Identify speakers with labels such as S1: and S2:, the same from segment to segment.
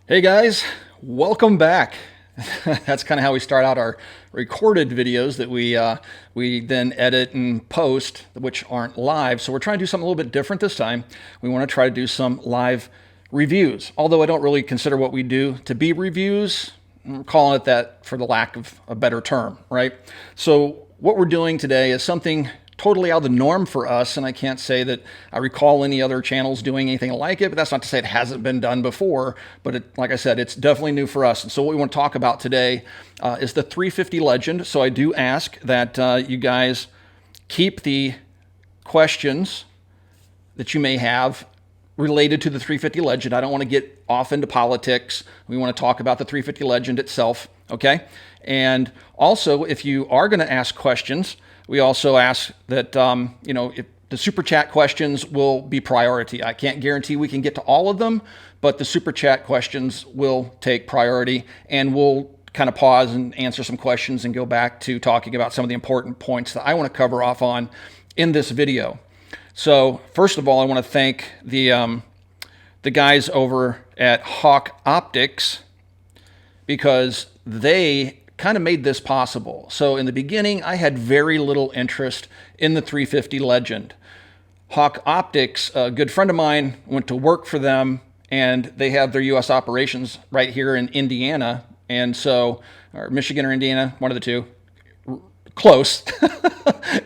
S1: Hey guys, welcome back. That's kind of how we start out our recorded videos that we then edit and post, which aren't live. So we're trying to do something a little bit different this time. We want to try to do some live reviews. Although I don't really consider what we do to be reviews, I'm calling it that for the lack of a better term, right? So what we're doing today is something totally out of the norm for us, and I can't say that I recall any other channels doing anything like it, but that's not to say it hasn't been done before, but like I said, it's definitely new for us. And so what we want to talk about today is the 350 Legend. So I do ask that you guys keep the questions that you may have related to the 350 Legend. I don't want to get off into politics. We want to talk about the 350 Legend itself, okay? And also, if you are going to ask questions, we also ask that, if the super chat questions will be priority. I can't guarantee we can get to all of them, but the super chat questions will take priority, and we'll kind of pause and answer some questions and go back to talking about some of the important points that I want to cover off on in this video. So first of all, I want to thank the guys over at Hawk Optics, because they kind of made this possible. So in the beginning, I had very little interest in the 350 Legend. Hawk Optics, a good friend of mine, went to work for them, and they have their U.S. operations right here in Indiana, and so, or Michigan or Indiana, one of the two, close.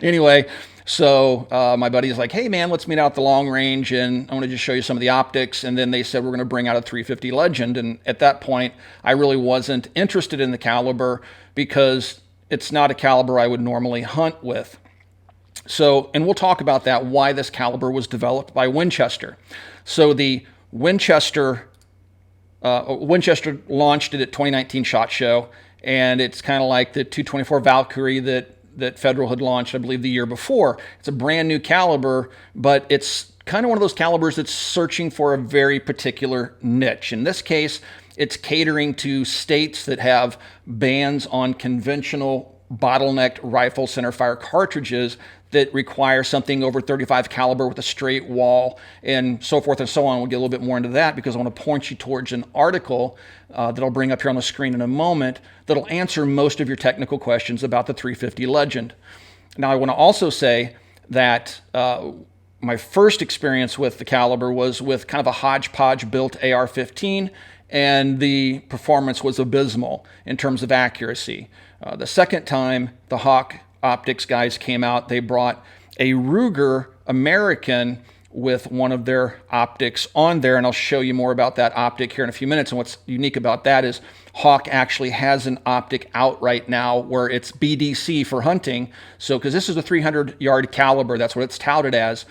S1: Anyway, so my buddy's like, hey man, let's meet out the long range, and I want to just show you some of the optics. And then they said we're going to bring out a 350 Legend. And at that point, I really wasn't interested in the caliber because it's not a caliber I would normally hunt with. So, and we'll talk about that, why this caliber was developed by Winchester. So the Winchester launched it at 2019 SHOT Show, and it's kind of like the 224 Valkyrie that Federal had launched, I believe, the year before. It's a brand new caliber, but it's kind of one of those calibers that's searching for a very particular niche. In this case, it's catering to states that have bans on conventional bottlenecked rifle centerfire cartridges that require something over 35 caliber with a straight wall and so forth and so on. We'll get a little bit more into that because I want to point you towards an article that I'll bring up here on the screen in a moment that'll answer most of your technical questions about the 350 Legend. Now, I want to also say that my first experience with the caliber was with kind of a hodgepodge built AR-15, and the performance was abysmal in terms of accuracy. The second time the Hawk Optics guys came out, they brought a Ruger American with one of their optics on there, and I'll show you more about that optic here in a few minutes. And what's unique about that is Hawk actually has an optic out right now where it's BDC for hunting. So, because this is a 300-yard caliber, that's what it's touted as.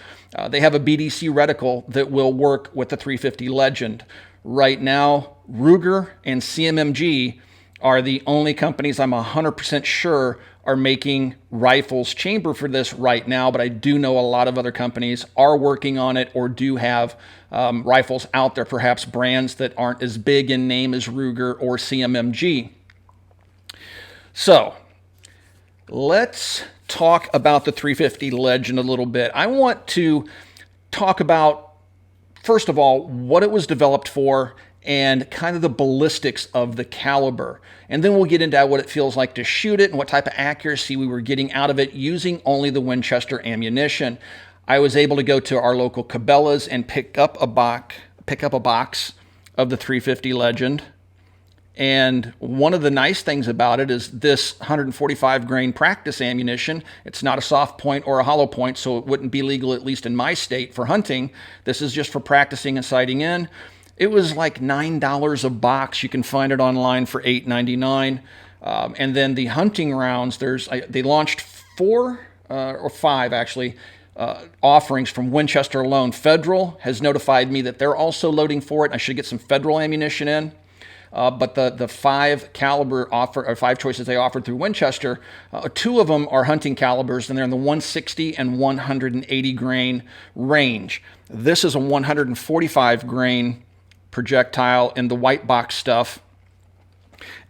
S1: They have a BDC reticle that will work with the 350 Legend. Right now, Ruger and CMMG are the only companies I'm 100% sure are making rifles chamber for this right now, but I do know a lot of other companies are working on it or do have rifles out there, perhaps brands that aren't as big in name as Ruger or CMMG. So let's talk about the 350 Legend a little bit. I want to talk about, first of all, what it was developed for and kind of the ballistics of the caliber. And then we'll get into what it feels like to shoot it and what type of accuracy we were getting out of it using only the Winchester ammunition. I was able to go to our local Cabela's and pick up a box of the 350 Legend. And one of the nice things about it is this 145 grain practice ammunition. It's not a soft point or a hollow point, so it wouldn't be legal, at least in my state, for hunting. This is just for practicing and sighting in. It was like $9 a box. You can find it online for $8.99. And then the hunting rounds, they launched 4 or 5 actually offerings from Winchester alone. Federal has notified me that they're also loading for it. I should get some Federal ammunition in. But the 5 caliber offer, or 5 choices they offered through Winchester, 2 of them are hunting calibers, and they're in the 160 and 180 grain range. This is a 145 grain projectile in the white box stuff.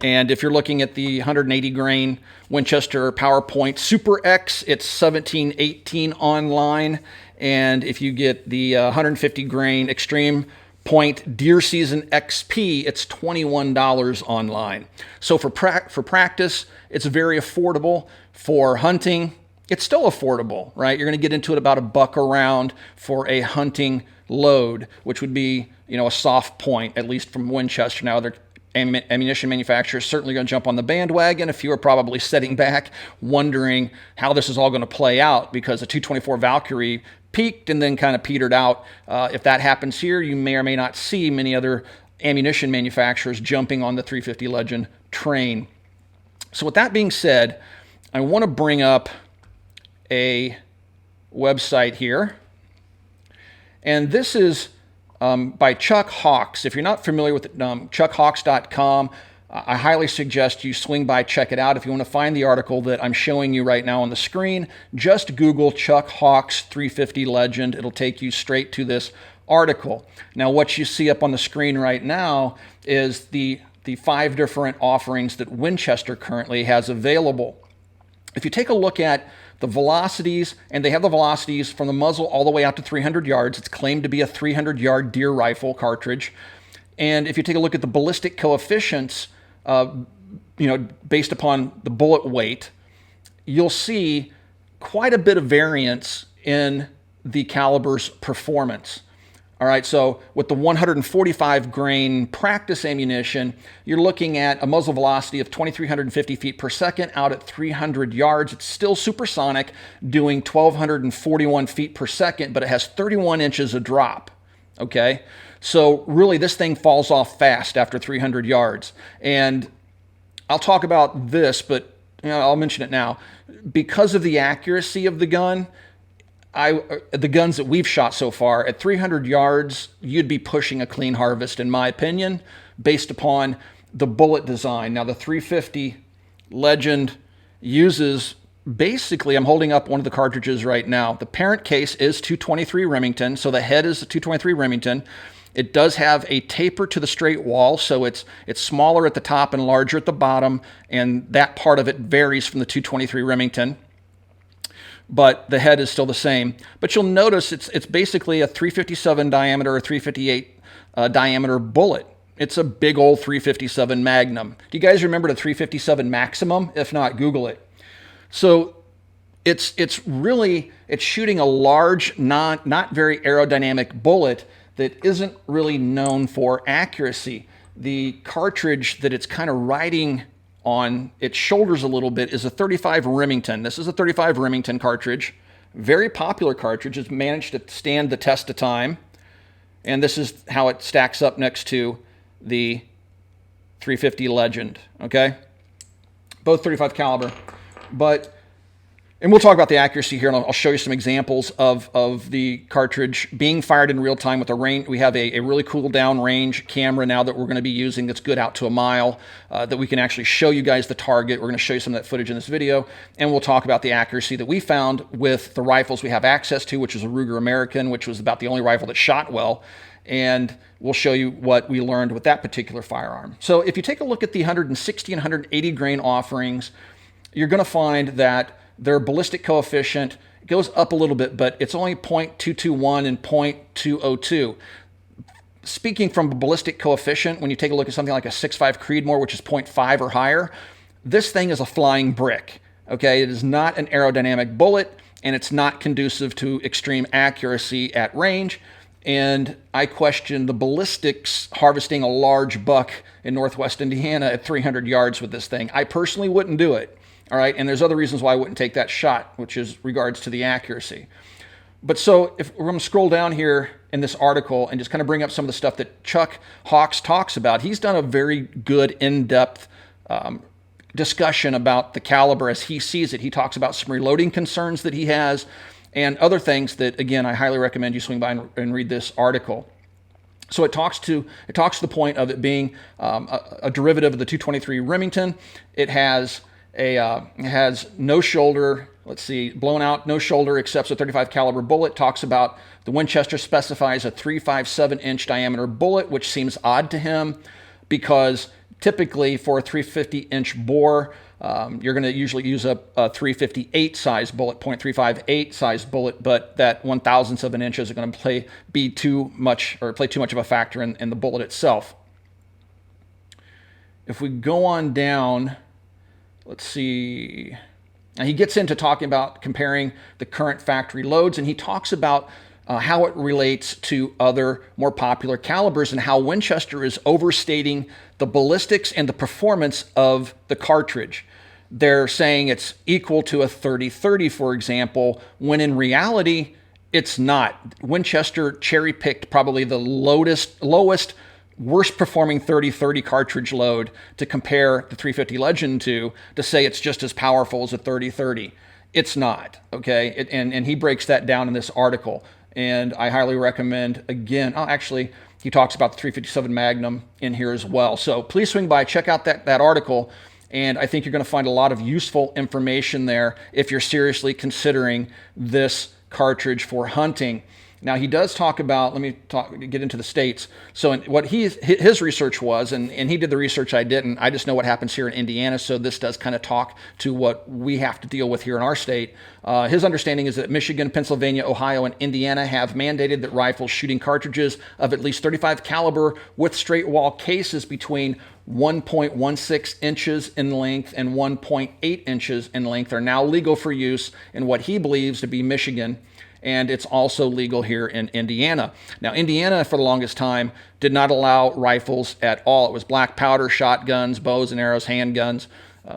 S1: And if you're looking at the 180 grain Winchester PowerPoint Super X, it's 1718 online. And if you get the 150 grain Extreme point deer season XP, it's $21 online. So for practice, it's very affordable. For hunting, it's still affordable, right? You're going to get into it about $1 a round for a hunting load, which would be, a soft point, at least from Winchester. Now, other ammunition manufacturers certainly going to jump on the bandwagon. A few are probably sitting back wondering how this is all going to play out, because the 224 Valkyrie peaked and then kind of petered out. If that happens here, you may or may not see many other ammunition manufacturers jumping on the 350 Legend train. So with that being said, I want to bring up a website here. And this is by Chuck Hawks. If you're not familiar with chuckhawks.com, I highly suggest you swing by, check it out. If you want to find the article that I'm showing you right now on the screen, just Google Chuck Hawks 350 Legend. It'll take you straight to this article. Now, what you see up on the screen right now is the 5 different offerings that Winchester currently has available. If you take a look at the velocities, and they have the velocities from the muzzle all the way out to 300 yards. It's claimed to be a 300-yard deer rifle cartridge. And if you take a look at the ballistic coefficients, based upon the bullet weight, you'll see quite a bit of variance in the caliber's performance. All right, so with the 145 grain practice ammunition, you're looking at a muzzle velocity of 2,350 feet per second out at 300 yards. It's still supersonic, doing 1,241 feet per second, but it has 31 inches of drop. Okay, so really this thing falls off fast after 300 yards. And I'll talk about this, but I'll mention it now. Because of the accuracy of the gun, the guns that we've shot so far, at 300 yards, you'd be pushing a clean harvest, in my opinion, based upon the bullet design. Now, the 350 Legend uses, basically, I'm holding up one of the cartridges right now. The parent case is 223 Remington, so the head is a 223 Remington. It does have a taper to the straight wall, so it's smaller at the top and larger at the bottom, and that part of it varies from the 223 Remington. But the head is still the same. But you'll notice it's basically a 357 diameter or 358 diameter bullet. It's a big old 357 Magnum. Do you guys remember the 357 Maximum? If not, Google it. So it's shooting a large, not very aerodynamic bullet that isn't really known for accuracy. The cartridge that it's kind of riding on its shoulders a little bit is a 35 Remington. This is a 35 Remington cartridge. Very popular cartridge. It's managed to stand the test of time. And this is how it stacks up next to the 350 Legend, okay? Both 35 caliber. And we'll talk about the accuracy here, and I'll show you some examples of the cartridge being fired in real time with a range. We have a really cool down range camera now that we're going to be using that's good out to a mile, that we can actually show you guys the target. We're going to show you some of that footage in this video, and we'll talk about the accuracy that we found with the rifles we have access to, which is a Ruger American, which was about the only rifle that shot well, and we'll show you what we learned with that particular firearm. So if you take a look at the 160 and 180 grain offerings, you're going to find that their ballistic coefficient goes up a little bit, but it's only 0.221 and 0.202. Speaking from a ballistic coefficient, when you take a look at something like a 6.5 Creedmoor, which is 0.5 or higher, this thing is a flying brick. Okay, it is not an aerodynamic bullet, and it's not conducive to extreme accuracy at range. And I question the ballistics harvesting a large buck in Northwest Indiana at 300 yards with this thing. I personally wouldn't do it. All right, and there's other reasons why I wouldn't take that shot, which is regards to the accuracy. But so if we're going to scroll down here in this article and just kind of bring up some of the stuff that Chuck Hawks talks about, he's done a very good in-depth discussion about the caliber as he sees it. He talks about some reloading concerns that he has and other things that, again, I highly recommend you swing by and read this article. So it talks to the point of it being a derivative of the 223 Remington. It has no shoulder, blown out, no shoulder, accepts a 35 caliber bullet. Talks about the Winchester specifies a 357 inch diameter bullet, which seems odd to him because typically for a 350 inch bore,
S2: You're going to usually use a 358 size bullet, .358 size bullet, but that 1/1000th of an inch is going to play too much of a factor in the bullet itself. If we go on down, let's see. Now he gets into talking about comparing the current factory loads, and he talks about how it relates to other more popular calibers and how Winchester is overstating the ballistics and the performance of the cartridge. They're saying it's equal to a 30-30, for example, when in reality, it's not. Winchester cherry-picked probably the lowest, worst performing 30-30 cartridge load to compare the 350 Legend to say it's just as powerful as a 30-30. It's not, okay? And he breaks that down in this article. And I highly recommend, again, actually, he talks about the 357 Magnum in here as well. So please swing by, check out that article, and I think you're going to find a lot of useful information there if you're seriously considering this cartridge for hunting. Now, he does talk about, get into the states. So what his research was, and he did the research I didn't. I just know what happens here in Indiana, so this does kind of talk to what we have to deal with here in our state. His understanding is that Michigan, Pennsylvania, Ohio, and Indiana have mandated that rifles shooting cartridges of at least .35 caliber with straight wall cases between 1.16 inches in length and 1.8 inches in length are now legal for use in what he believes to be Michigan. And it's also legal here in Indiana. Now, Indiana, for the longest time, did not allow rifles at all. It was black powder, shotguns, bows and arrows, handguns.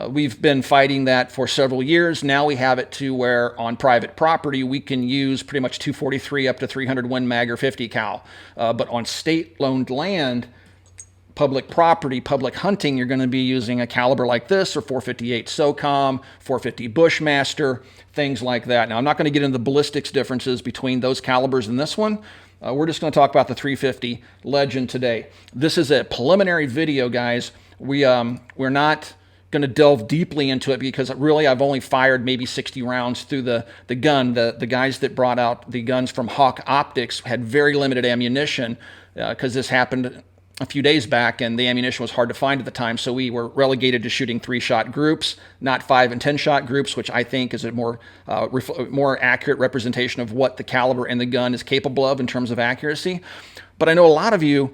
S2: We've been fighting that for several years. Now we have it to where on private property, we can use pretty much 243 up to 300 Win Mag or 50 cal. But on state-owned land, public property, public hunting, you're going to be using a caliber like this or 458 SOCOM, 450 Bushmaster, things like that. Now, I'm not going to get into the ballistics differences between those calibers and this one. We're just going to talk about the 350 Legend today. This is a preliminary video, guys. We're not going to delve deeply into it because really I've only fired maybe 60 rounds through the gun. The guys that brought out the guns from Hawk Optics had very limited ammunition because this happened a few days back, and the ammunition was hard to find at the time, so we were relegated to shooting 3-shot groups, not 5- and 10-shot groups, which I think is a more accurate representation of what the caliber and the gun is capable of in terms of accuracy. But I know a lot of you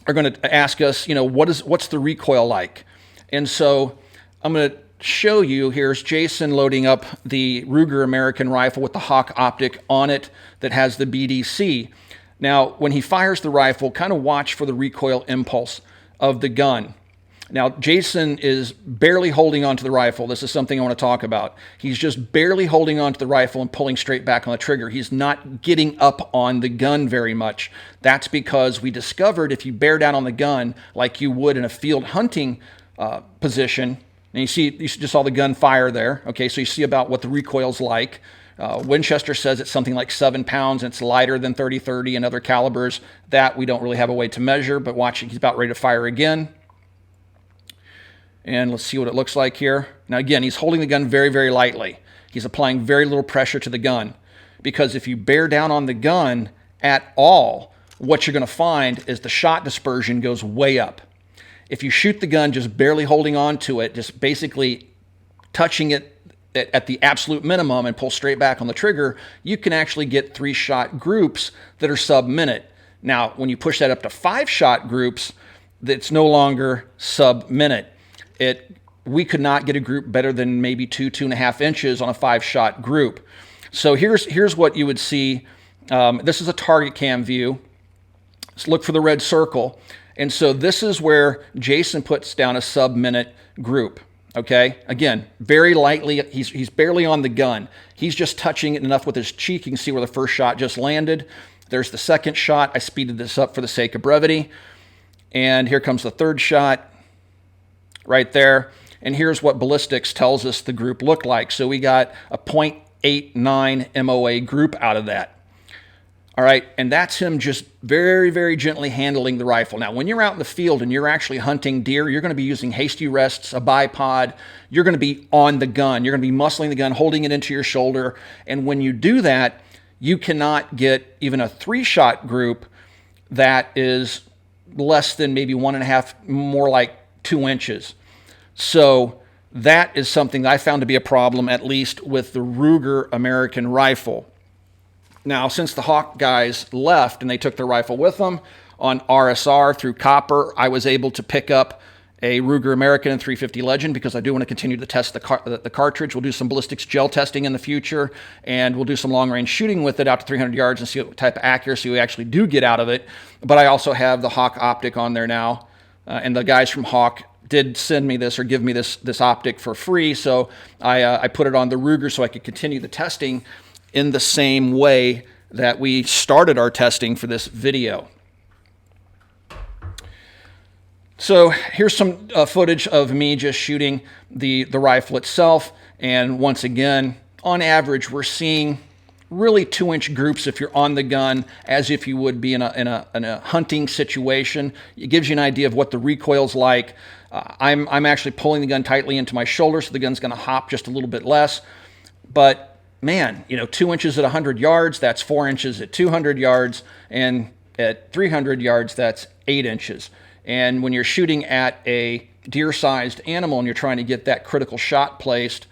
S2: are going to ask us, what's the recoil like? And so I'm going to show you. Here's Jason loading up the Ruger American rifle with the Hawk Optic on it that has the BDC. Now, when he fires the rifle, kind of watch for the recoil impulse of the gun. Now, Jason is barely holding onto the rifle. This is something I want to talk about. He's just barely holding onto the rifle and pulling straight back on the trigger. He's not getting up on the gun very much. That's because we discovered if you bear down on the gun like you would in a field hunting position, and you just saw the gun fire there. Okay, so you see about what the recoil's like. Winchester says it's something like 7 pounds, and it's lighter than 30-30 and other calibers. That we don't really have a way to measure, but watching, he's about ready to fire again. And let's see what it looks like here. Now again, he's holding the gun very, very lightly. He's applying very little pressure to the gun, because if you bear down on the gun at all, what you're going to find is the shot dispersion goes way up. If you shoot the gun just barely holding on to it, just basically touching it at the absolute minimum and pull straight back on the trigger, you can actually get 3-shot groups that are sub-minute. Now, when you push that up to 5-shot groups, it's no longer sub-minute. We could not get a group better than maybe 2.5 inches on a 5-shot group. So here's what you would see. This is a target cam view. Let's look for the red circle. And so this is where Jason puts down a sub-minute group. Okay, again, very lightly, he's barely on the gun. He's just touching it enough with his cheek. You can see where the first shot just landed. There's the second shot. I speeded this up for the sake of brevity. And here comes the third shot right there. And here's what ballistics tells us the group looked like. So we got a .89 MOA group out of that. All right, and that's him just very, very gently handling the rifle. Now, when you're out in the field and you're actually hunting deer, you're going to be using hasty rests, a bipod. You're going to be on the gun. You're going to be muscling the gun, holding it into your shoulder. And when you do that, you cannot get even a 3-shot group that is less than maybe 1.5, more like 2 inches. So that is something that I found to be a problem, at least with the Ruger American rifle. Now, since the Hawk guys left and they took their rifle with them on RSR through Copper, I was able to pick up a Ruger American and 350 Legend because I do want to continue to test the cartridge. We'll do some ballistics gel testing in the future, and we'll do some long-range shooting with it out to 300 yards and see what type of accuracy we actually do get out of it. But I also have the Hawk optic on there now, and the guys from Hawk did send me this or give me this optic for free, so I put it on the Ruger so I could continue the testing in the same way that we started our testing for this video. So here's some footage of me just shooting the rifle itself, and once again, on average, we're seeing really 2-inch groups if you're on the gun, as if you would be in a hunting situation. It gives you an idea of what the recoil's like. I'm actually pulling the gun tightly into my shoulder, so the gun's going to hop just a little bit less. But man, 2 inches at 100 yards, that's 4 inches at 200 yards, and at 300 yards, that's 8 inches. And when you're shooting at a deer-sized animal and you're trying to get that critical shot placed,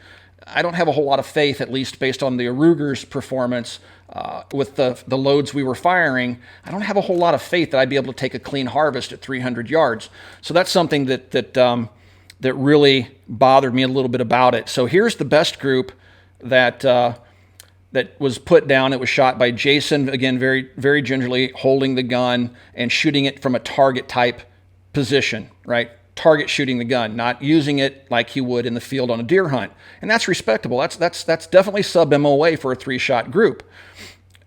S2: I don't have a whole lot of faith, at least based on the Ruger's performance with the loads we were firing. I don't have a whole lot of faith that I'd be able to take a clean harvest at 300 yards. So that's something that really bothered me a little bit about it. So here's the best group that was put down. It was shot by Jason, again, very, very gingerly holding the gun and shooting it from a target type position, right? Target shooting the gun, not using it like you would in the field on a deer hunt. And that's respectable. That's definitely sub-MOA for a 3-shot group.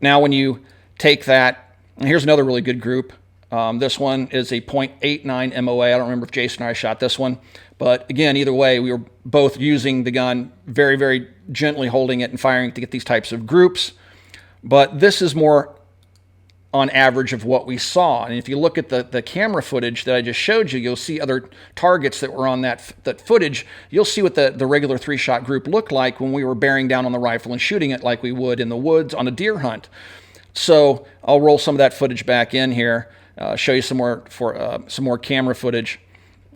S2: Now, when you take that, and here's another really good group. This one is a .89 MOA. I don't remember if Jason and I shot this one. But again, either way, we were both using the gun, very, very gently holding it and firing to get these types of groups. But this is more on average of what we saw. And if you look at the camera footage that I just showed you, you'll see other targets that were on that footage. You'll see what the regular 3-shot group looked like when we were bearing down on the rifle and shooting it like we would in the woods on a deer hunt. So I'll roll some of that footage back in here, show you some more camera footage.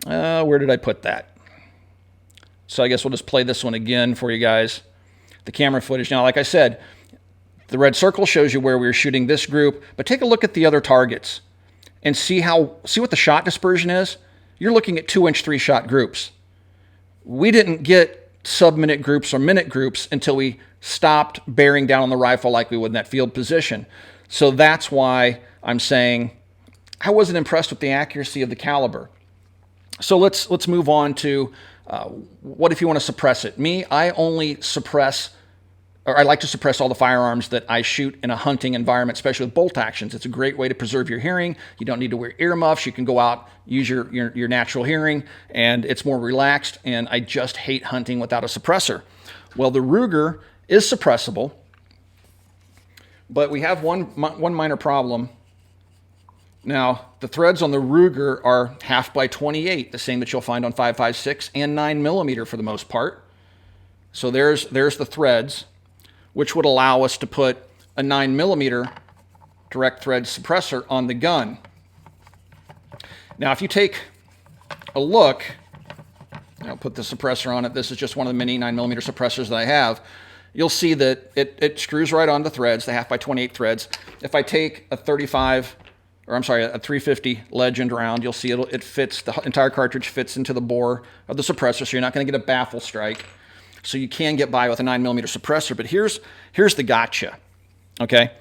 S2: Where did I put that? So I guess we'll just play this one again for you guys. The camera footage. Now, like I said, the red circle shows you where we were shooting this group, but take a look at the other targets and see what the shot dispersion is. You're looking at 2-inch 3-shot groups. We didn't get sub-minute groups or minute groups until we stopped bearing down on the rifle like we would in that field position. So that's why I'm saying I wasn't impressed with the accuracy of the caliber. So let's move on to what if you want to suppress it. Me, I only suppress, or I like to suppress all the firearms that I shoot in a hunting environment, especially with bolt actions. It's a great way to preserve your hearing. You don't need to wear earmuffs. You can go out, use your natural hearing, and it's more relaxed, and I just hate hunting without a suppressor. Well, the Ruger is suppressible, but we have one minor problem. Now, the threads on the Ruger are 1/2x28, the same that you'll find on 5.56 and 9mm for the most part. So there's the threads, which would allow us to put a 9mm direct thread suppressor on the gun. Now, if you take a look, I'll put the suppressor on it. This is just one of the mini 9mm suppressors that I have. You'll see that it screws right on the threads, the 1/2x28 threads. If I take a 350 Legend round, you'll see it fits, the entire cartridge fits into the bore of the suppressor, so you're not going to get a baffle strike. So you can get by with a 9mm suppressor, but here's the gotcha, okay?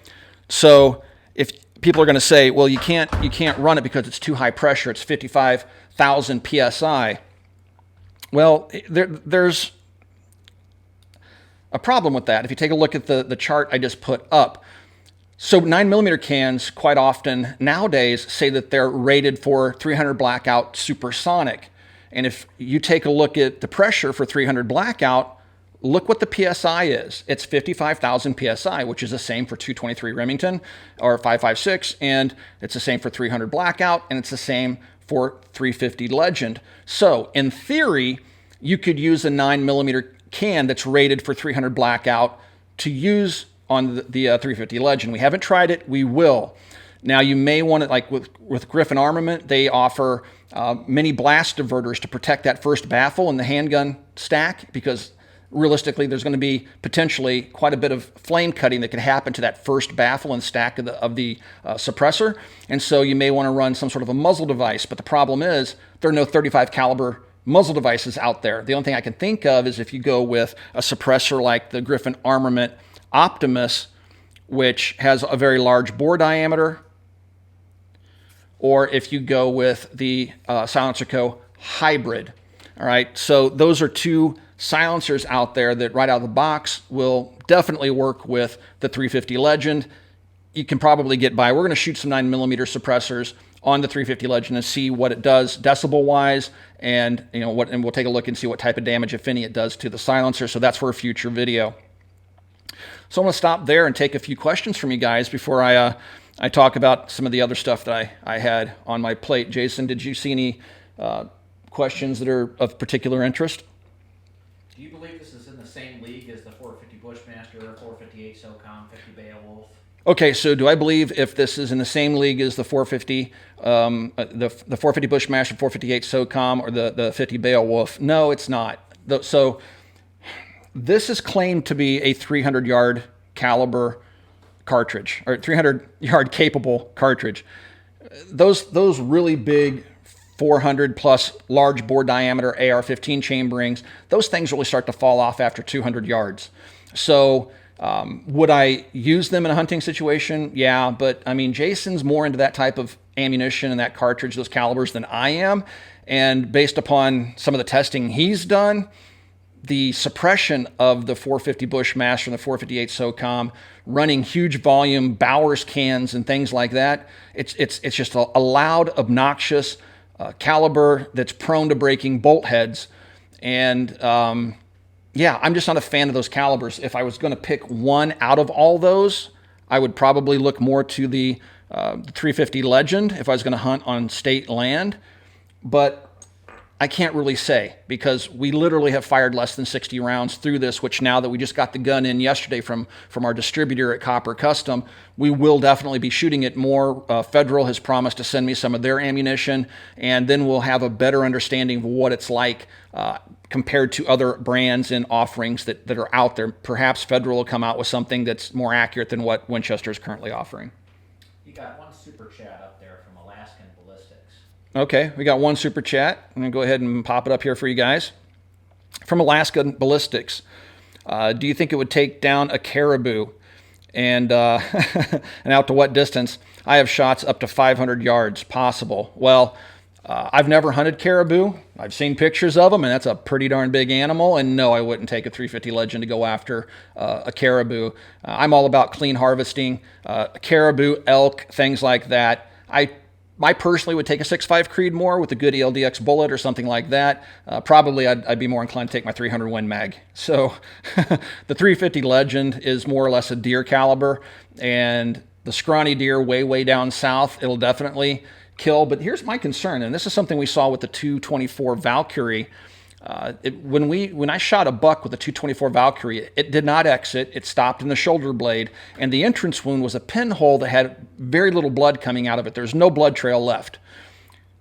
S2: So if people are going to say, well, you can't run it because it's too high pressure, it's 55,000 PSI. Well, there's a problem with that. If you take a look at the chart I just put up, so 9mm cans quite often nowadays say that they're rated for 300 Blackout supersonic. And if you take a look at the pressure for 300 Blackout, look what the PSI is. It's 55,000 PSI, which is the same for 223 Remington or 5.56, and it's the same for 300 Blackout, and it's the same for 350 Legend. So in theory, you could use a 9mm can that's rated for 300 Blackout to use on the 350 Legend. We haven't tried it. We will. Now, you may want to, like with Griffin Armament, they offer many blast diverters to protect that first baffle in the handgun stack, because realistically, there's going to be potentially quite a bit of flame cutting that could happen to that first baffle and stack of the suppressor. And so you may want to run some sort of a muzzle device. But the problem is there are no 35 caliber muzzle devices out there. The only thing I can think of is if you go with a suppressor like the Griffin Armament Optimus, which has a very large bore diameter, or if you go with the Silencer Co. Hybrid. All right, so those are two silencers out there that right out of the box will definitely work with the 350 Legend. You can probably get by. We're going to shoot some 9mm suppressors on the 350 Legend and see what it does decibel wise, and and we'll take a look and see what type of damage, if any, it does to the silencer. So that's for a future video. So I'm going to stop there and take a few questions from you guys before I talk about some of the other stuff that I had on my plate. Jason, did you see any questions that are of particular interest?
S3: Do you believe this is in the same league as the 450 Bushmaster, 458 SOCOM, 50 Beowulf?
S2: Okay, so do I believe if this is in the same league as the 450, the 450 Bushmaster, 458 SOCOM, or the 50 Beowulf? No, it's not. So this is claimed to be a 300-yard caliber cartridge, or 300-yard capable cartridge. Those really big 400 plus large bore diameter AR-15 chamberings, those things really start to fall off after 200 yards. So would I use them in a hunting situation? Yeah, but I mean, Jason's more into that type of ammunition and that cartridge, those calibers, than I am. And based upon some of the testing he's done, the suppression of the 450 Bushmaster and the 458 SOCOM, running huge volume Bowers cans and things like that, it's just a loud, obnoxious caliber that's prone to breaking bolt heads. And yeah, I'm just not a fan of those calibers. If I was going to pick one out of all those, I would probably look more to the 350 Legend if I was going to hunt on state land. But I can't really say, because we literally have fired less than 60 rounds through this, which now that we just got the gun in yesterday from our distributor at Copper Custom, we will definitely be shooting it more. Federal has promised to send me some of their ammunition, and then we'll have a better understanding of what it's like compared to other brands and offerings that are out there. Perhaps Federal will come out with something that's more accurate than what Winchester is currently offering.
S3: You got one super chat up there from Alaskan Ballistics.
S2: Okay, we got one super chat. I'm going to go ahead and pop it up here for you guys. From Alaska Ballistics, do you think it would take down a caribou? And, and out to what distance? I have shots up to 500 yards possible. Well, I've never hunted caribou. I've seen pictures of them, and that's a pretty darn big animal. And no, I wouldn't take a 350 Legend to go after a caribou. I'm all about clean harvesting, caribou, elk, things like that. I personally would take a 6.5 Creedmoor with a good ELDX bullet or something like that. Probably I'd be more inclined to take my 300 Win Mag. So the 350 Legend is more or less a deer caliber, and the scrawny deer way down south, it'll definitely kill. But here's my concern, and this is something we saw with the 224 Valkyrie. When I shot a buck with a 224 Valkyrie, it did not exit. It stopped in the shoulder blade, and the entrance wound was a pinhole that had very little blood coming out of it. There's no blood trail left.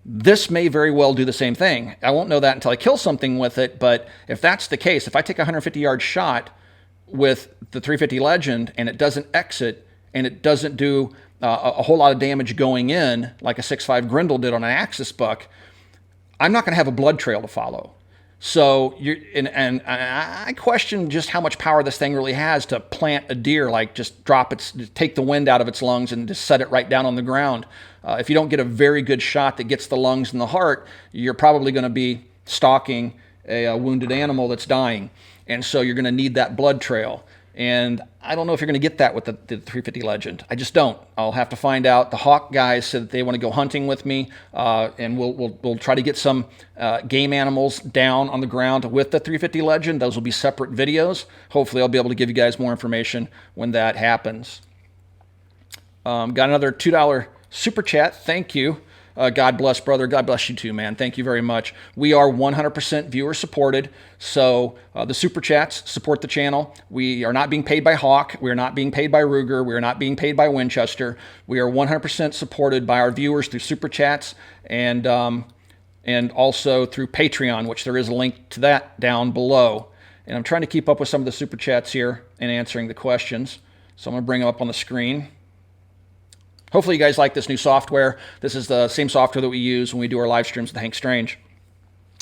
S2: This may very well do the same thing. I won't know that until I kill something with it, but if that's the case, if I take a 150-yard shot with the 350 Legend and it doesn't exit and it doesn't do a whole lot of damage going in like a 6.5 Grindle did on an Axis buck, I'm not going to have a blood trail to follow. So and I question just how much power this thing really has to plant a deer, like just take the wind out of its lungs and just set it right down on the ground. If you don't get a very good shot that gets the lungs and the heart, you're probably going to be stalking a wounded animal that's dying. And so you're going to need that blood trail. And I don't know if you're going to get that with the 350 Legend. I just don't. I'll have to find out. The Hawk guys said that they want to go hunting with me, and we'll try to get some game animals down on the ground with the 350 Legend. Those will be separate videos. Hopefully I'll be able to give you guys more information when that happens. Got another $2 super chat. Thank you. God bless, brother. God bless you too, man. Thank you very much. We are 100% viewer supported. So the super chats support the channel. We are not being paid by Hawk. We are not being paid by Ruger. We are not being paid by Winchester. We are 100% supported by our viewers through super chats. And and also through Patreon, which there is a link to that down below. And I'm trying to keep up with some of the super chats here and answering the questions. So I'm going to bring them up on the screen. Hopefully you guys like this new software. This is the same software that we use when we do our live streams with Hank Strange.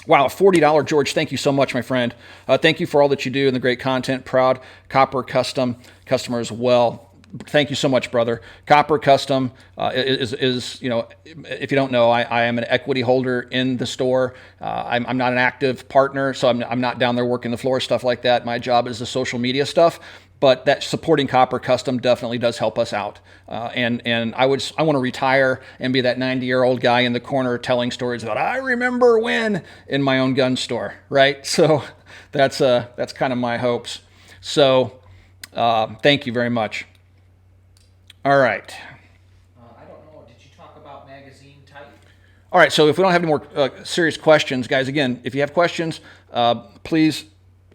S2: Wow, $40, George. Thank you so much, my friend. Thank you for all that you do and the great content. Proud Copper Custom customer as well. Thank you so much, brother. Copper Custom is you know, if you don't know, I am an equity holder in the store. I'm not an active partner, so I'm not down there working the floor, stuff like that. My job is the social media stuff. But that supporting Copper Custom definitely does help us out. And I want to retire and be that 90-year-old guy in the corner telling stories about I remember when in my own gun store, right? So that's kind of my hopes. So thank you very much. All right.
S3: I don't know. Did you talk about magazine type?
S2: All right. So if we don't have any more serious questions, guys, again, if you have questions, please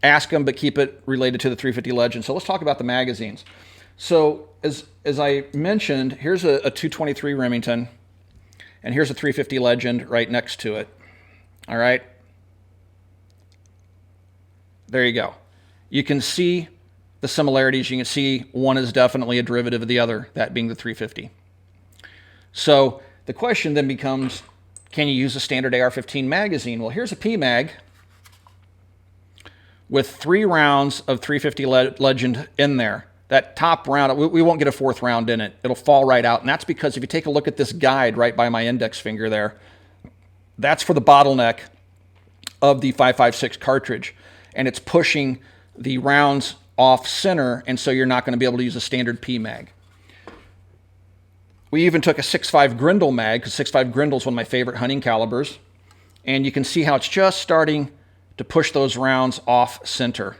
S2: ask them, but keep it related to the 350 Legend. So let's talk about the magazines. So as I mentioned, here's a 223 Remington, and here's a 350 Legend right next to it. All right. There you go. You can see the similarities. You can see one is definitely a derivative of the other, that being the 350. So the question then becomes, can you use a standard AR-15 magazine? Well, here's a PMag with 3 rounds of 350 Legend in there. That top round, we won't get a 4th round in it. It'll fall right out. And that's because if you take a look at this guide right by my index finger there, that's for the bottleneck of the 5.56 cartridge. And it's pushing the rounds off center, and so you're not going to be able to use a standard PMag. We even took a 6.5 Grindle mag, because 6.5 Grindle is one of my favorite hunting calibers. And you can see how it's just starting to push those rounds off center.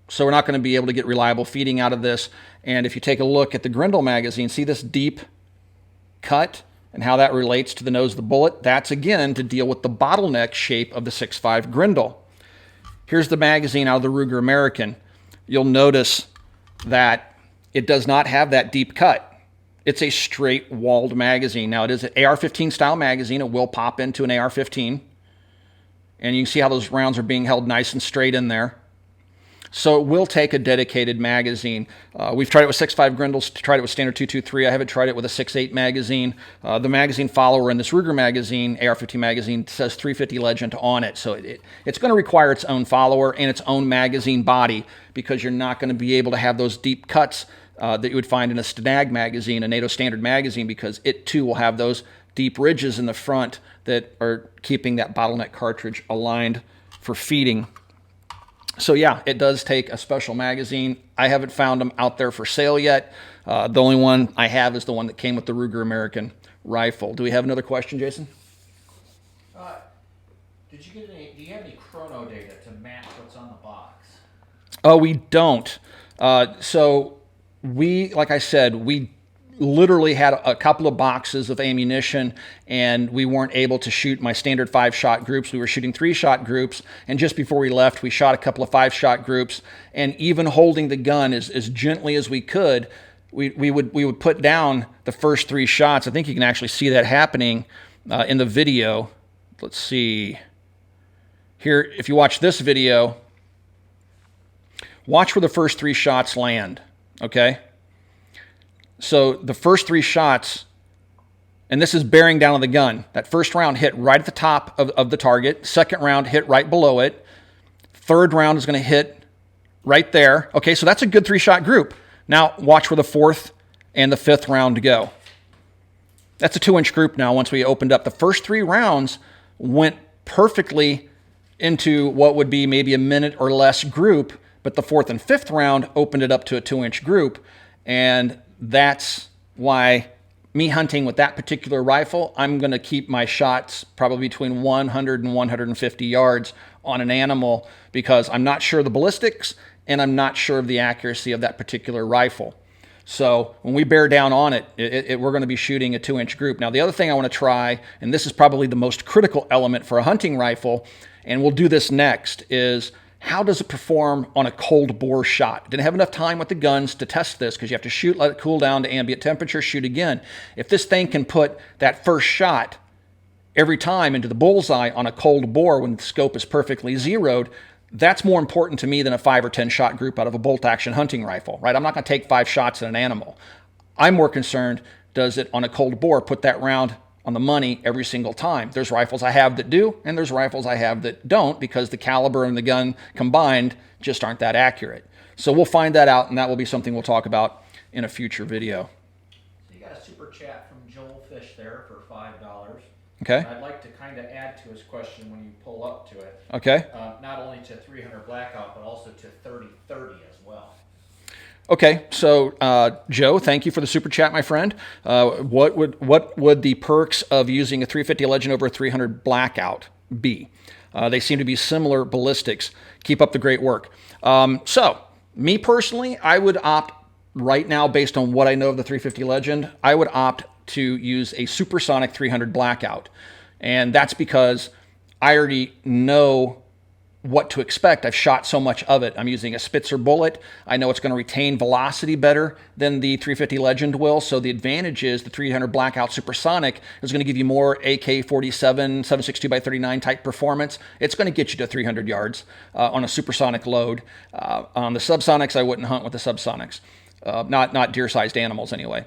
S2: So we're not going to be able to get reliable feeding out of this. And if you take a look at the Grindle magazine, see this deep cut and how that relates to the nose of the bullet? That's, again, to deal with the bottleneck shape of the 6.5 Grindle. Here's the magazine out of the Ruger American. You'll notice that it does not have that deep cut. It's a straight walled magazine. Now, it is an AR-15 style magazine. It will pop into an AR-15. And you can see how those rounds are being held nice and straight in there. So it will take a dedicated magazine. We've tried it with 6.5 Grindles, tried it with standard 223. I haven't tried it with a 6.8 magazine. The magazine follower in this Ruger magazine, AR-15 magazine, says 350 Legend on it. So it's going to require its own follower and its own magazine body, because you're not going to be able to have those deep cuts that you would find in a Stenag magazine, a NATO standard magazine, because it too will have those deep ridges in the front that are keeping that bottleneck cartridge aligned for feeding. So yeah, it does take a special magazine. I haven't found them out there for sale yet. The only one I have is the one that came with the Ruger American rifle. Do we have another question, Jason?
S3: Do you have any chrono data to match what's on the box?
S2: Oh, we don't. So like I said, we literally had a couple of boxes of ammunition, and we weren't able to shoot my standard 5-shot groups. We were shooting 3-shot groups, and just before we left, we shot a couple of 5-shot groups, and even holding the gun as gently as we could, we would put down the first 3 shots. I think you can actually see that happening in the video. Let's see. Here, if you watch this video, watch where the first 3 shots land, okay? So the first 3 shots, and this is bearing down on the gun. That first round hit right at the top of the target. Second round hit right below it. Third round is going to hit right there. Okay, so that's a good 3-shot group. Now watch where the 4th and the 5th round go. That's a 2-inch group now once we opened up. The first 3 rounds went perfectly into what would be maybe a minute or less group, but the 4th and 5th round opened it up to a 2-inch group. And that's why me hunting with that particular rifle, I'm going to keep my shots probably between 100 and 150 yards on an animal, because I'm not sure of the ballistics and I'm not sure of the accuracy of that particular rifle. So when we bear down on it, we're going to be shooting a 2-inch group. Now, the other thing I want to try, and this is probably the most critical element for a hunting rifle, and we'll do this next, is how does it perform on a cold bore shot? Didn't have enough time with the guns to test this, because you have to shoot, let it cool down to ambient temperature, shoot again. If this thing can put that first shot every time into the bullseye on a cold bore when the scope is perfectly zeroed, that's more important to me than a 5 or 10 shot group out of a bolt action hunting rifle, right? I'm not going to take 5 shots at an animal. I'm more concerned, does it on a cold bore put that round on the money every single time? There's rifles I have that do, and there's rifles I have that don't, because the caliber and the gun combined just aren't that accurate. So we'll find that out, and that will be something we'll talk about in a future video.
S3: So you got a super chat from Joel Fish there for $5.
S2: Okay.
S3: I'd like to kind of add to his question when you pull up to it.
S2: Okay.
S3: Not only to 300 Blackout, but also to 3030 as well.
S2: Okay, so Joe, thank you for the super chat, my friend. What would the perks of using a 350 Legend over a 300 Blackout be? They seem to be similar ballistics. Keep up the great work. So, me personally, I would opt right now, based on what I know of the 350 Legend, I would opt to use a supersonic 300 Blackout. And that's because I already know what to expect. I've shot so much of it. I'm using a Spitzer bullet. I know it's going to retain velocity better than the 350 Legend will. So the advantage is the 300 Blackout Supersonic is going to give you more AK-47, 7.62x39 type performance. It's going to get you to 300 yards on a supersonic load. On the subsonics, I wouldn't hunt with the subsonics. Not deer-sized animals anyway.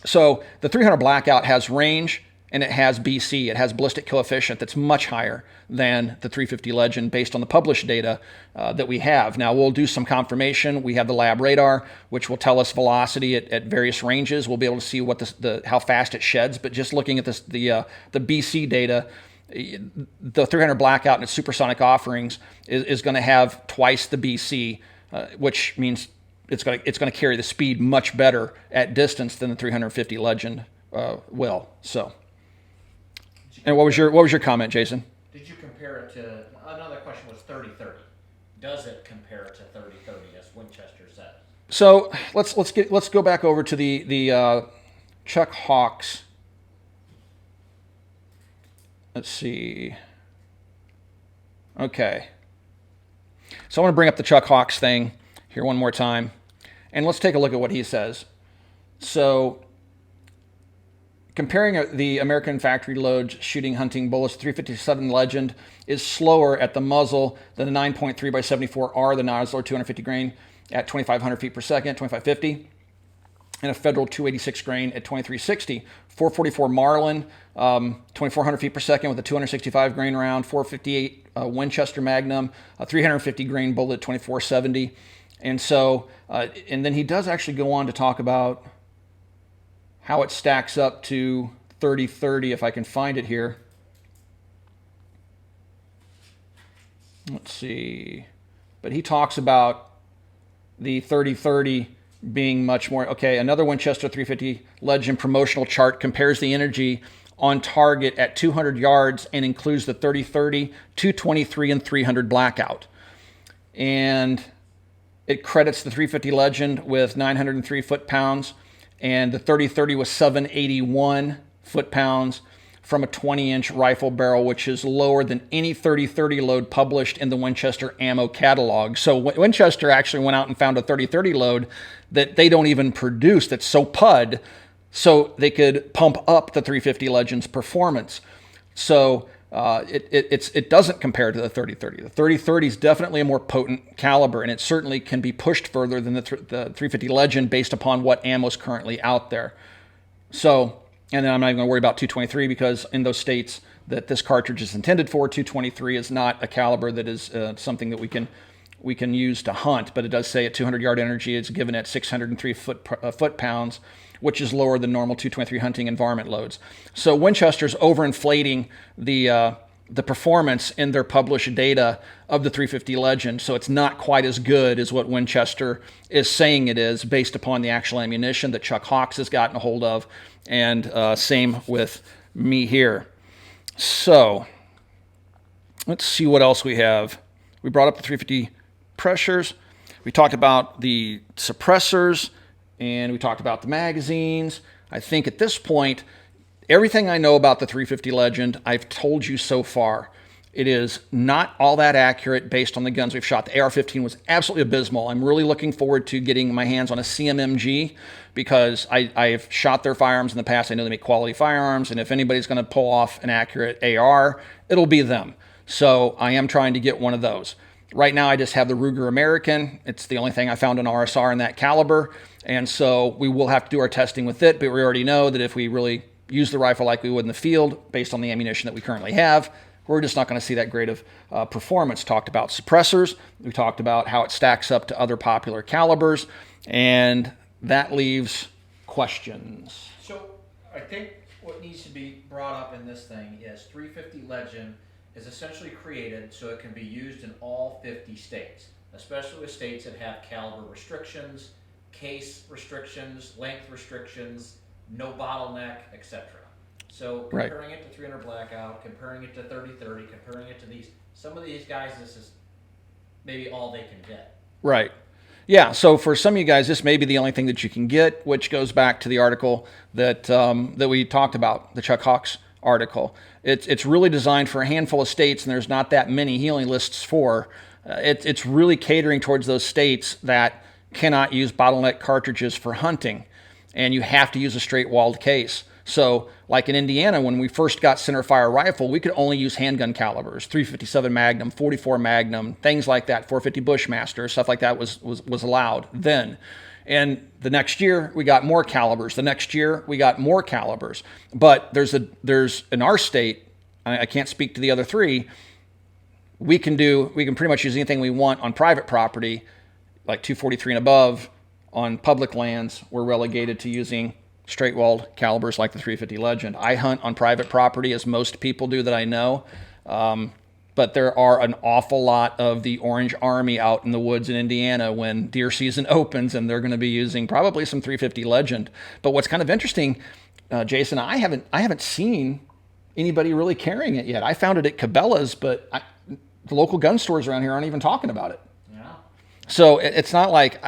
S2: So the 300 Blackout has range, and it has BC. It has ballistic coefficient that's much higher than the 350 Legend based on the published data that we have. Now, we'll do some confirmation. We have the lab radar, which will tell us velocity at various ranges. We'll be able to see what how fast it sheds. But just looking at the BC data, the 300 Blackout and its supersonic offerings is going to have twice the BC, which means it's going to carry the speed much better at distance than the 350 Legend will. So. And what was your comment, Jason?
S3: Did you compare it to, another question was 3030. Does it compare to 3030 as Winchester said?
S2: So let's go back over to the Chuck Hawks. Let's see. Okay. So I want to bring up the Chuck Hawks thing here one more time, and let's take a look at what he says. So, comparing the American factory loads shooting hunting bullets, 357 Legend is slower at the muzzle than the 9.3 by 74R, the Nosler 250 grain at 2,500 feet per second, 2,550, and a Federal 286 grain at 2,360. 444 Marlin, 2,400 feet per second with a 265 grain round, 458 Winchester Magnum, a 350 grain bullet, 2,470. And so, and then he does actually go on to talk about how it stacks up to 3030, if I can find it here. Let's see. But he talks about the 3030 being much more. Okay, another Winchester 350 Legend promotional chart compares the energy on target at 200 yards and includes the 3030, 223, and 300 Blackout. And it credits the 350 Legend with 903 foot-pounds, and the 3030 was 781 foot-pounds from a 20-inch rifle barrel, which is lower than any 3030 load published in the Winchester ammo catalog. So Winchester actually went out and found a 3030 load that they don't even produce, that's so PUD, so they could pump up the 350 Legend's performance. So it doesn't compare to the 3030. The 3030 is definitely a more potent caliber, and it certainly can be pushed further than the 350 Legend based upon what ammo is currently out there. So, and then I'm not even going to worry about 223 because in those states that this cartridge is intended for, 223 is not a caliber that is something that we can use to hunt, but it does say at 200 yard energy it's given at 603 foot-pounds, which is lower than normal 223 hunting and varmint loads. So Winchester's overinflating the performance in their published data of the 350 Legend, so it's not quite as good as what Winchester is saying it is based upon the actual ammunition that Chuck Hawks has gotten a hold of, and same with me here. So let's see what else we have. We brought up the 350 pressures. We talked about the suppressors, and we talked about the magazines. I think at this point, everything I know about the 350 Legend, I've told you so far. It is not all that accurate based on the guns we've shot. The AR-15 was absolutely abysmal. I'm really looking forward to getting my hands on a CMMG because I've shot their firearms in the past. I know they make quality firearms, and if anybody's going to pull off an accurate AR, it'll be them. So I am trying to get one of those. Right now, I just have the Ruger American. It's the only thing I found an RSR in that caliber, and so we will have to do our testing with it, but we already know that if we really use the rifle like we would in the field, based on the ammunition that we currently have, we're just not going to see that great of performance. Talked about suppressors. We talked about how it stacks up to other popular calibers, and that leaves questions.
S3: So I think what needs to be brought up in this thing is 350 Legend is essentially created so it can be used in all 50 states, especially with states that have caliber restrictions, case restrictions, length restrictions, no bottleneck, etc. So comparing it to 300 Blackout, comparing it to 3030, comparing it to these, some of these guys, this is maybe all they can get.
S2: Right. Yeah, so for some of you guys, this may be the only thing that you can get, which goes back to the article that that we talked about, the Chuck Hawks article. It's really designed for a handful of states, and there's not that many he only lists four. It's really catering towards those states that cannot use bottleneck cartridges for hunting, and you have to use a straight-walled case. So, like in Indiana, when we first got centerfire rifle, we could only use handgun calibers, 357 Magnum, 44 Magnum, things like that, 450 Bushmaster, stuff like that was allowed then. And the next year, we got more calibers. The next year, we got more calibers. But there's in our state, I can't speak to the other three, we can pretty much use anything we want on private property, like 243 and above. On public lands, we're relegated to using straight-walled calibers like the 350 Legend. I hunt on private property, as most people do that I know, but there are an awful lot of the Orange Army out in the woods in Indiana when deer season opens, and they're going to be using probably some 350 Legend. But what's kind of interesting, Jason, I haven't seen anybody really carrying it yet. I found it at Cabela's, but the local gun stores around here aren't even talking about it.
S3: Yeah. So
S2: it's not like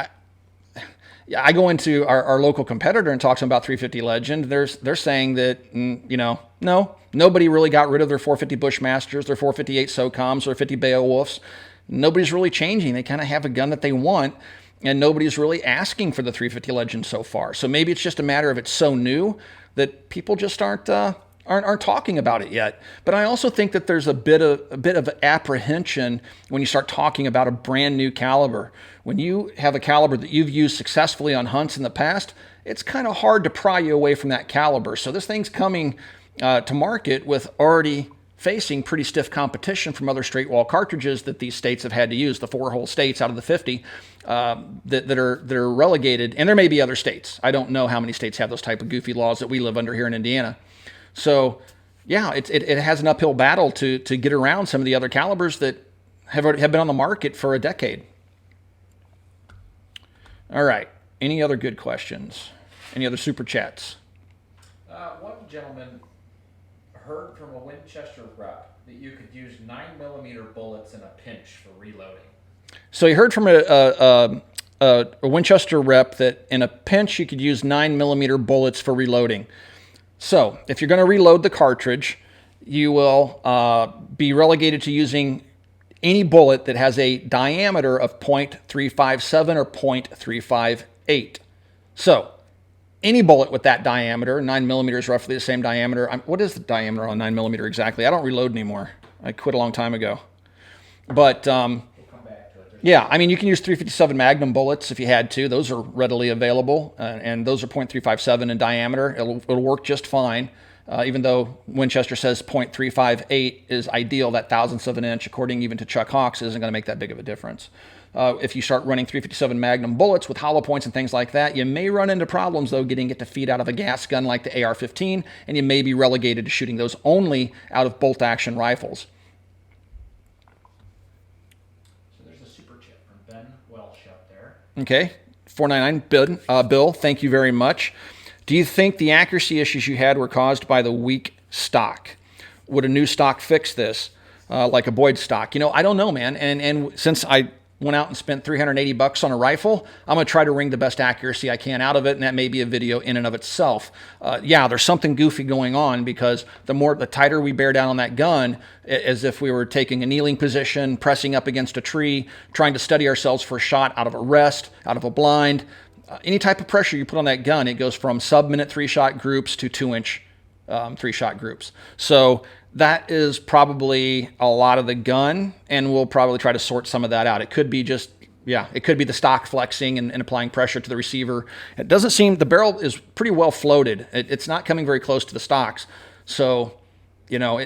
S2: I go into our local competitor and talk to them about 350 Legend. They're saying that, no, nobody really got rid of their 450 Bushmasters, their 458 SOCOMs, or 50 Beowulfs. Nobody's really changing. They kind of have a gun that they want, and nobody's really asking for the 350 Legend so far. So maybe it's just a matter of it's so new that people just aren't talking about it yet. But I also think that there's a bit of apprehension when you start talking about a brand new caliber. When you have a caliber that you've used successfully on hunts in the past, it's kind of hard to pry you away from that caliber. So this thing's coming to market with already facing pretty stiff competition from other straight wall cartridges that these states have had to use, the 4 whole states out of the 50 that are relegated. And there may be other states. I don't know how many states have those type of goofy laws that we live under here in Indiana. So, yeah, it has an uphill battle to get around some of the other calibers that have been on the market for a decade. All right. Any other good questions? Any other super chats?
S3: One gentleman heard from a Winchester rep that you could use 9mm bullets in a pinch for reloading.
S2: So he heard from a Winchester rep that in a pinch you could use 9mm bullets for reloading. So if you're going to reload the cartridge, you will be relegated to using any bullet that has a diameter of .357 or .358. So any bullet with that diameter, 9mm is roughly the same diameter. What is the diameter on 9mm exactly? I don't reload anymore. I quit a long time ago. But yeah, I mean, you can use 357 Magnum bullets if you had to. Those are readily available, and those are .357 in diameter. It'll work just fine, even though Winchester says .358 is ideal. That thousandths of an inch, according even to Chuck Hawks, isn't going to make that big of a difference. If you start running 357 Magnum bullets with hollow points and things like that, you may run into problems, though, getting it to feed out of a gas gun like the AR-15, and you may be relegated to shooting those only out of bolt-action rifles. Okay, 499 Bill, thank you very much. Do you think the accuracy issues you had were caused by the weak stock? Would a new stock fix this, like a Boyd stock? I don't know, man. And since I went out and spent $380 on a rifle, I'm going to try to wring the best accuracy I can out of it, and that may be a video in and of itself. Yeah, there's something goofy going on, because the tighter we bear down on that gun, as if we were taking a kneeling position, pressing up against a tree, trying to steady ourselves for a shot out of a rest, out of a blind. Any type of pressure you put on that gun, it goes from sub-minute 3-shot groups to 2-inch 3-shot groups. So that is probably a lot of the gun, and we'll probably try to sort some of that out. It could be just, yeah, it could be the stock flexing and applying pressure to the receiver. It doesn't seem, the barrel is pretty well floated. It's not coming very close to the stocks. So, you know,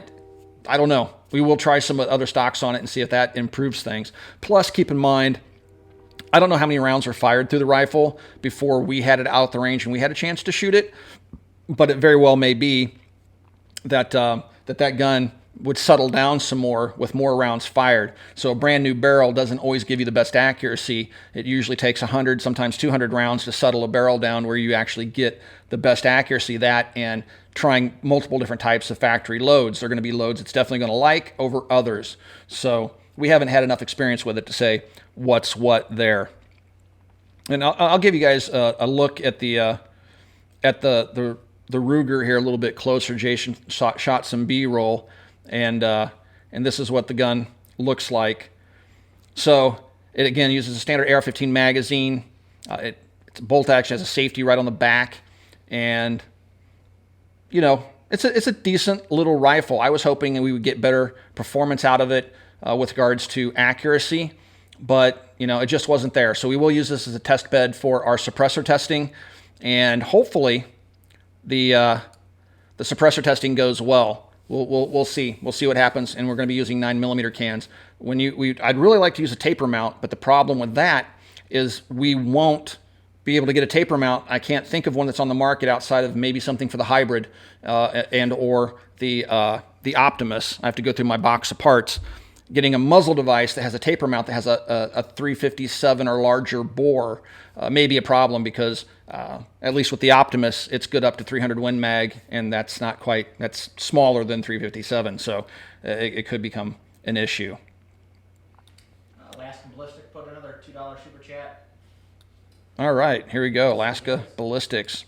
S2: I don't know. We will try some other stocks on it and see if that improves things. Plus, keep in mind, I don't know how many rounds were fired through the rifle before we had it out the range and we had a chance to shoot it, but it very well may be that that gun would settle down some more with more rounds fired. So a brand new barrel doesn't always give you the best accuracy. It usually takes 100, sometimes 200 rounds to settle a barrel down where you actually get the best accuracy. That and trying multiple different types of factory loads. They're going to be loads it's definitely going to like over others. So we haven't had enough experience with it to say what's what there. And I'll give you guys a look at the Ruger here a little bit closer. Jason shot some B-roll, and this is what the gun looks like. So it again uses a standard AR-15 magazine. It's a bolt action, has a safety right on the back, and you know it's a decent little rifle. I was hoping that we would get better performance out of it with regards to accuracy, but you know it just wasn't there. So we will use this as a test bed for our suppressor testing, and hopefully the suppressor testing goes well. We'll see. We'll see what happens, and we're going to be using 9mm cans. I'd really like to use a taper mount, but the problem with that is we won't be able to get a taper mount. I can't think of one that's on the market outside of maybe something for the hybrid and or the Optimus. I have to go through my box of parts. Getting a muzzle device that has a taper mount that has a 357 or larger bore may be a problem, because at least with the Optimus, it's good up to 300 Win Mag, and that's smaller than 357, so it could become an issue.
S3: Alaska Ballistic put another $2 super chat.
S2: All right, here we go. Alaska Ballistics.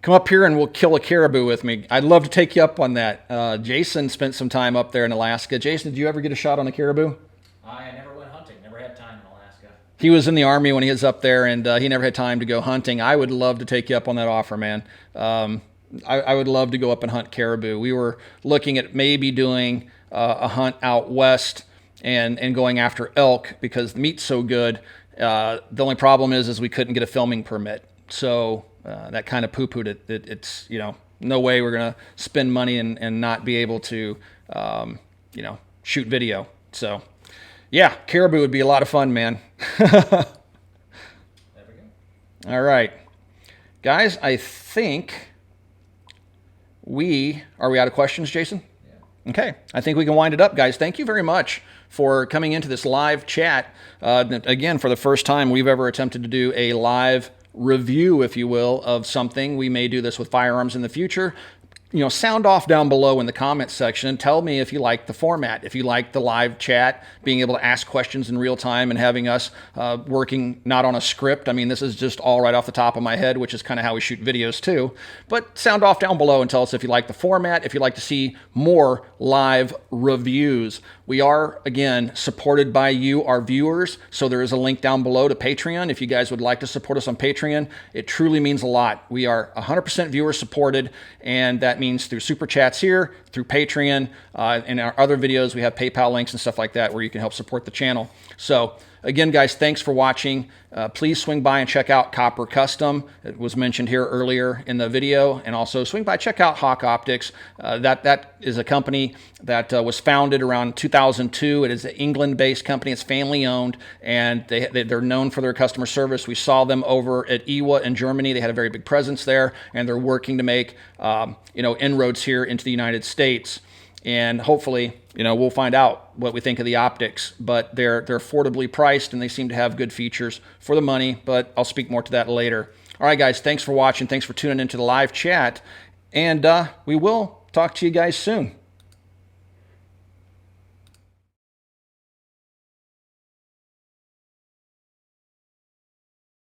S2: Come up here and we'll kill a caribou with me. I'd love to take you up on that. Jason spent some time up there in Alaska. Jason, did you ever get a shot on a caribou?
S3: I never went hunting. Never had time in Alaska.
S2: He was in the Army when he was up there, and he never had time to go hunting. I would love to take you up on that offer, man. I would love to go up and hunt caribou. We were looking at maybe doing a hunt out west and going after elk because the meat's so good. The only problem is we couldn't get a filming permit. So that kind of poo-pooed it. It's, you know, no way we're going to spend money and not be able to, you know, shoot video. So, yeah, caribou would be a lot of fun, man.
S3: There we go.
S2: All right. Guys, I think are we out of questions, Jason?
S3: Yeah.
S2: Okay, I think we can wind it up, guys. Thank you very much for coming into this live chat. Again, for the first time we've ever attempted to do a live review, if you will, of something. We may do this with firearms in the future. You know, sound off down below in the comments section and tell me if you like the format, if you like the live chat, being able to ask questions in real time and having us working not on a script. I mean, this is just all right off the top of my head, which is kind of how we shoot videos too. But sound off down below and tell us if you like the format, if you'd like to see more live reviews. We are, again, supported by you, our viewers, so there is a link down below to Patreon. If you guys would like to support us on Patreon, it truly means a lot. We are 100% viewer supported, and that means through Super Chats here, through Patreon, and our other videos, we have PayPal links and stuff like that where you can help support the channel. So, again, guys, thanks for watching. Please swing by and check out Copper Custom. It was mentioned here earlier in the video. And also swing by, check out Hawk Optics. That is a company that was founded around 2002. It is an England-based company. It's family-owned, and they're known for their customer service. We saw them over at IWA in Germany. They had a very big presence there, and they're working to make inroads here into the United States. And hopefully, we'll find out what we think of the optics, but they're affordably priced and they seem to have good features for the money, but I'll speak more to that later. All right, guys, thanks for watching. Thanks for tuning into the live chat, and we will talk to you guys soon.